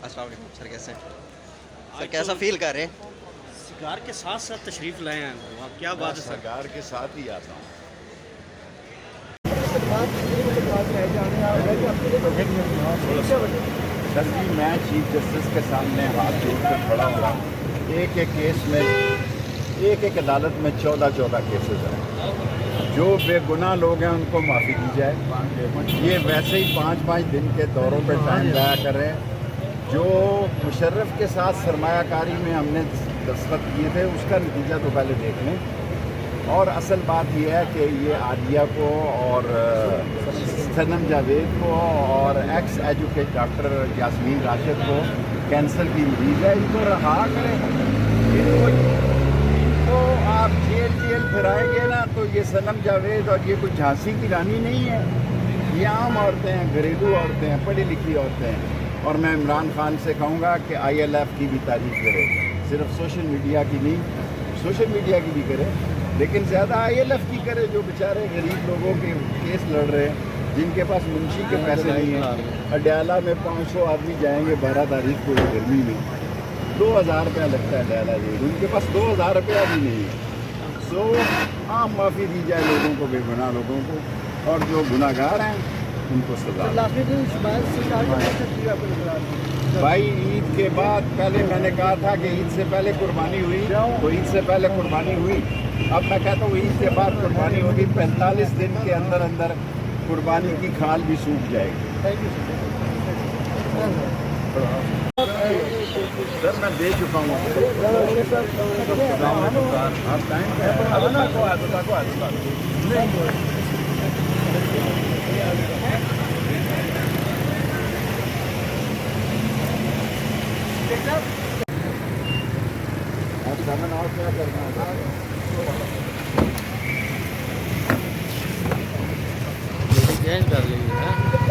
السلام علیکم سر، کیسے ہیں سر؟ کیسا فیل کر رہے ہیں؟ سگار کے ساتھ ساتھ تشریف لائے ہیں وہاں، کیا بات ہے سر؟ سرکار کے ساتھ ہی آتا ہوں. سر جی، میں چیف جسٹس کے سامنے ہاتھ جوڑ کر کھڑا ہوا. ایک ایک کیس میں ایک ایک عدالت میں 14 کیسز ہیں. جو بے گناہ لوگ ہیں ان کو معافی دی جائے. یہ ویسے ہی 5 دن کے دوروں پہ ٹائم ضائع کر رہے ہیں. جو مشرف کے ساتھ سرمایہ کاری میں ہم نے دستخط کیے تھے اس کا نتیجہ تو پہلے دیکھ لیں. اور اصل بات یہ ہے کہ یہ عالیہ کو اور صنم جاوید کو اور x educate doctor Yasmin Rashid کو کینسر کی مریض ہے. ان کو رہا کریں. ان کو آپ جیل پھرائیں گے نا تو یہ صنم جاوید اور یہ کوئی جھانسی کی رانی نہیں ہے. یہ عام عورتیں ہیں، گھریلو عورتیں ہیں، پڑھی لکھی عورتیں ہیں. اور میں عمران خان سے کہوں گا کہ ILF کی بھی تعریف کرے، صرف سوشل میڈیا کی نہیں، سوشل میڈیا کی بھی کرے لیکن زیادہ ILF کی کرے. جو بیچارے غریب لوگوں کے کیس لڑ رہے ہیں، جن کے پاس منشی کے پیسے نہیں ہیں. اڈیالہ میں 500 آدمی جائیں گے 12 تاریخ کو گرمی میں، 2000 روپیہ لگتا ہے اڈیالہ جی. ان کے پاس 2000 روپیہ بھی نہیں ہے. سو عام معافی دی جائے لوگوں کو، بے گناہ لوگوں کو، اور جو گناہ گار ہیں ان کو سزا. بھائی عید کے بعد پہلے میں نے کہا تھا کہ عید سے پہلے قربانی ہوئی تو عید سے پہلے قربانی ہوئی. اب میں کہتا ہوں عید کے بعد قربانی ہوگی. 45 دن کے اندر اندر قربانی کی کھال بھی سوکھ جائے گی. سر میں دے چکا ہوں. آپ ٹائم اور کیا کرنا ہے؟ چینج کر لیجیے.